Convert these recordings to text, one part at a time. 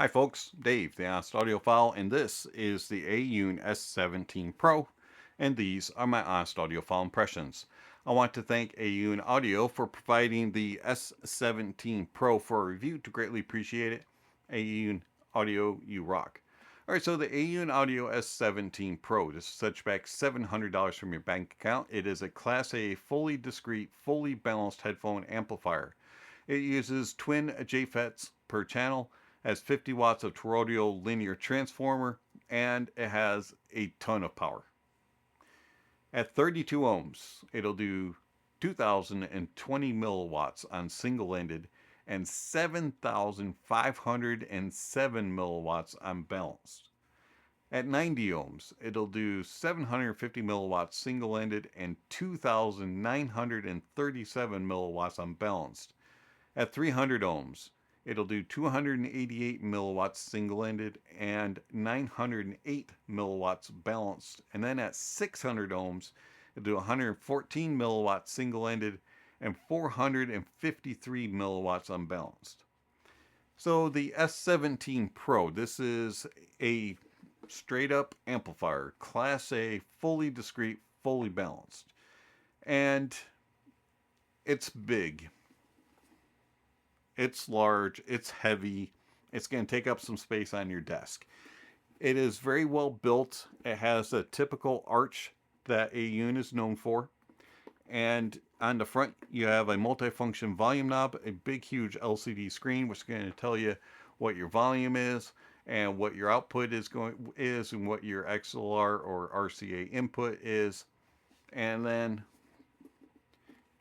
Hi folks, Dave, the Honest Audiophile, and this is the Aune S17 Pro, and these are my Honest Audiophile impressions. I want to thank Aune Audio for providing the S17 Pro for a review. To greatly appreciate it. Aune Audio, you rock. Alright, so the Aune Audio S17 Pro, this sets back $700 from your bank account. It is a Class A, fully discrete, fully balanced headphone amplifier. It uses twin JFETs per channel, has 50 watts of toroidal linear transformer, and it has a ton of power. At 32 ohms, it'll do 2020 milliwatts on single-ended and 7,507 milliwatts on balanced. At 90 ohms, it'll do 750 milliwatts single-ended and 2,937 milliwatts on balanced. At 300 ohms, it'll do 288 milliwatts single-ended and 908 milliwatts balanced. And then at 600 ohms, it'll do 114 milliwatts single-ended and 453 milliwatts unbalanced. So the S17 Pro, this is a straight up amplifier, Class A, fully discrete, fully balanced. And it's big. It's large, it's heavy, it's going to take up some space on your desk. It is very well built. It has a typical arch that Aune is known for. And on the front, you have a multifunction volume knob, a big, huge LCD screen, which is going to tell you what your volume is and what your output is and what your XLR or RCA input is. And then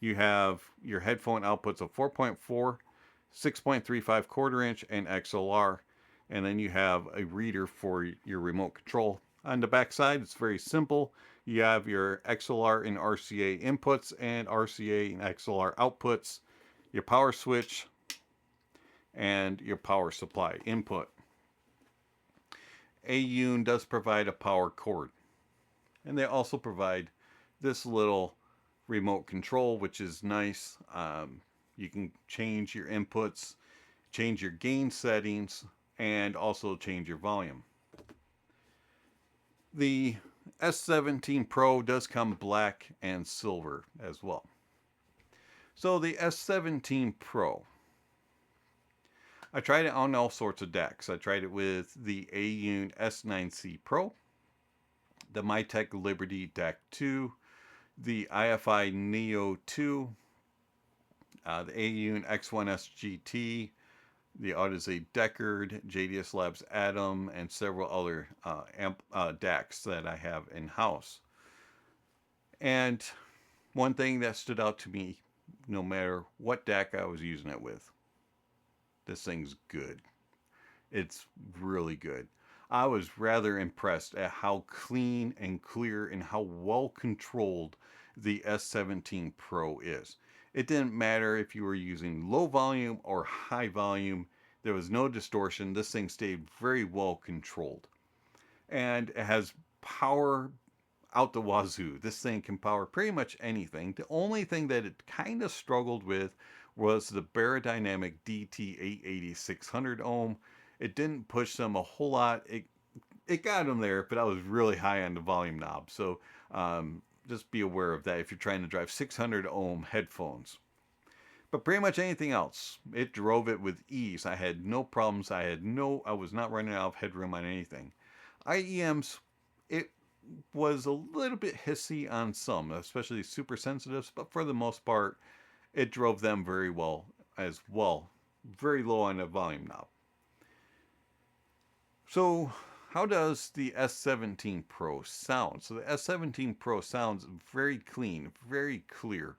you have your headphone outputs of 4.4, 6.35 quarter inch, and XLR. And then you have a reader for your remote control. On the back side, it's very simple. You have your XLR and RCA inputs and RCA and XLR outputs, your power switch, and your power supply input. Aune does provide a power cord. And they also provide this little remote control, which is nice. You can change your inputs, change your gain settings, and also change your volume. The S17 Pro does come black and silver as well. So the S17 Pro, I tried it on all sorts of decks. I tried it with the Aune S9C Pro, the Mytek Liberty THX 2, the IFI Neo 2, the Aune X1S GT, the Audeze Deckard, JDS Labs Atom, and several other DACs that I have in-house. And one thing that stood out to me, no matter what DAC I was using it with, this thing's good. It's really good. I was rather impressed at how clean and clear and how well controlled the S17 Pro is. It didn't matter if you were using low volume or high volume. There was no distortion. This thing stayed very well controlled. And it has power out the wazoo. This thing can power pretty much anything. The only thing that it kind of struggled with was the Baradynamic DT880 600 ohm. It didn't push them a whole lot. It got them there, but I was really high on the volume knob. So just be aware of that if you're trying to drive 600 ohm headphones. But pretty much anything else, it drove it with ease. I had no problems. I was not running out of headroom on anything. IEMs, it was a little bit hissy on some, especially super sensitives, but for the most part, it drove them very well as well. Very low on the volume knob. So how does the S17 Pro sound? So the S17 Pro sounds very clean, very clear.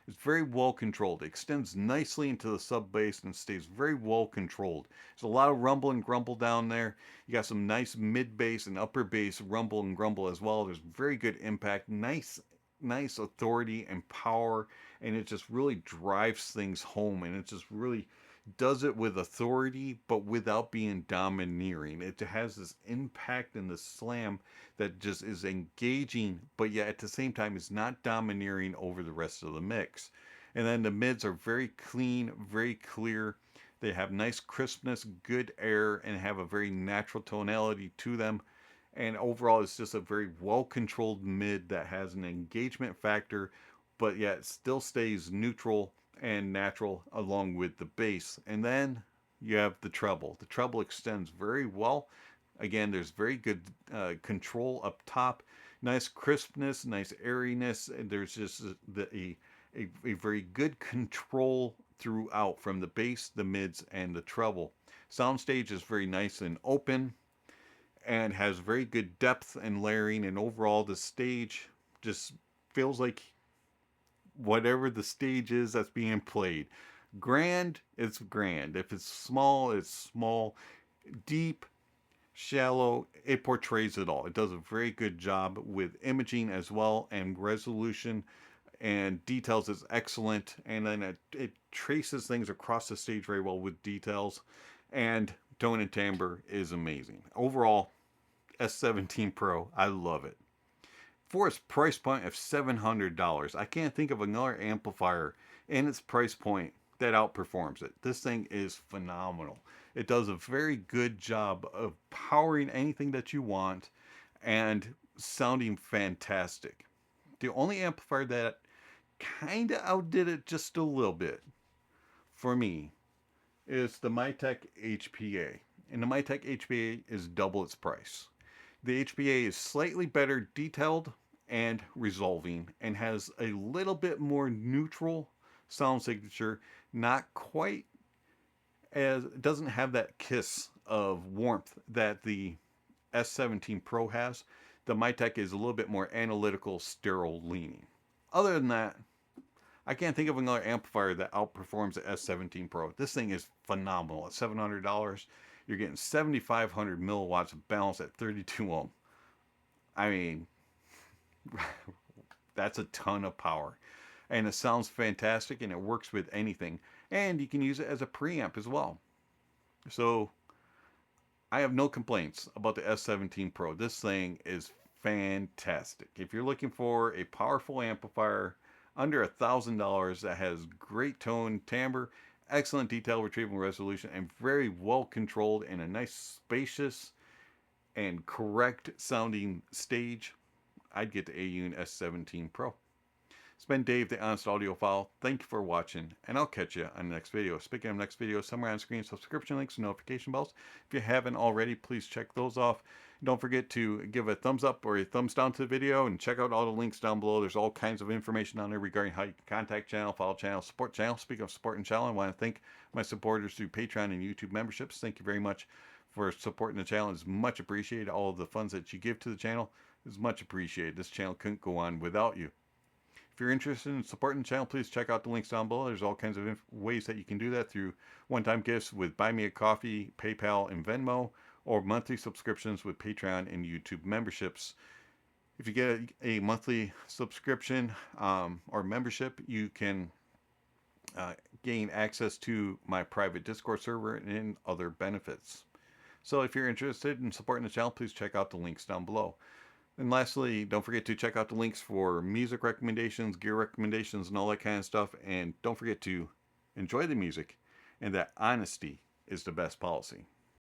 It's very well controlled. It extends nicely into the sub bass and stays very well controlled. There's a lot of rumble and grumble down there. You got some nice mid bass and upper bass rumble and grumble as well. There's very good impact, nice authority and power, and it just really drives things home, and it just really does it with authority, but without being domineering. It has this impact and this slam that just is engaging, but yet at the same time is not domineering over the rest of the mix. And then the mids are very clean, very clear. They have nice crispness, good air, and have a very natural tonality to them. And overall, it's just a very well controlled mid that has an engagement factor, but yet still stays neutral and natural along with the bass. And then you have the treble. The treble extends very well. Again, there's very good control up top, nice crispness, nice airiness, and there's just a very good control throughout from the bass, the mids, and the treble. Soundstage is very nice and open and has very good depth and layering, and overall the stage just feels like whatever the stage is that's being played. Grand, it's grand. If it's small, it's small. Deep, shallow, it portrays it all. It does a very good job with imaging as well, and resolution and details is excellent. And then it traces things across the stage very well with details, and tone and timbre is amazing. Overall, S17 Pro, I love it. For its price point of $700, I can't think of another amplifier in its price point that outperforms it. This thing is phenomenal. It does a very good job of powering anything that you want and sounding fantastic. The only amplifier that kind of outdid it just a little bit for me is the Mytek HPA. And the Mytek HPA is double its price. The HPA is slightly better detailed and resolving and has a little bit more neutral sound signature, not quite as, it doesn't have that kiss of warmth that the S17 Pro has. The Mytek is a little bit more analytical, sterile leaning. Other than that, I can't think of another amplifier that outperforms the S17 Pro. This thing is phenomenal. At $700, you're getting 7,500 milliwatts of balance at 32 ohm. I mean, that's a ton of power. And it sounds fantastic, and it works with anything. And you can use it as a preamp as well. So I have no complaints about the S17 Pro. This thing is fantastic. If you're looking for a powerful amplifier under $1,000 that has great tone, timbre, excellent detail retrieval resolution, and very well controlled and a nice spacious and correct sounding stage, I'd get the Aune S17 Pro. It's been Dave, the Honest Audiophile. Thank you for watching, and I'll catch you on the next video. Speaking of next video, somewhere on screen, subscription links and notification bells. If you haven't already, please check those off. Don't forget to give a thumbs up or a thumbs down to the video, and check out all the links down below. There's all kinds of information on there regarding how you can contact channel, follow channel, support channel. Speaking of supporting channel, I want to thank my supporters through Patreon and YouTube memberships. Thank you very much for supporting the channel. It's much appreciated. All of the funds that you give to the channel is much appreciated. This channel couldn't go on without you. If you're interested in supporting the channel, please check out the links down below. There's all kinds of ways that you can do that through one-time gifts with Buy Me a Coffee, PayPal, and Venmo, or monthly subscriptions with Patreon and YouTube memberships. If you get a monthly subscription or membership, you can gain access to my private Discord server and other benefits. So if you're interested in supporting the channel, please check out the links down below. And lastly, don't forget to check out the links for music recommendations, gear recommendations, and all that kind of stuff. And don't forget to enjoy the music, and that honesty is the best policy.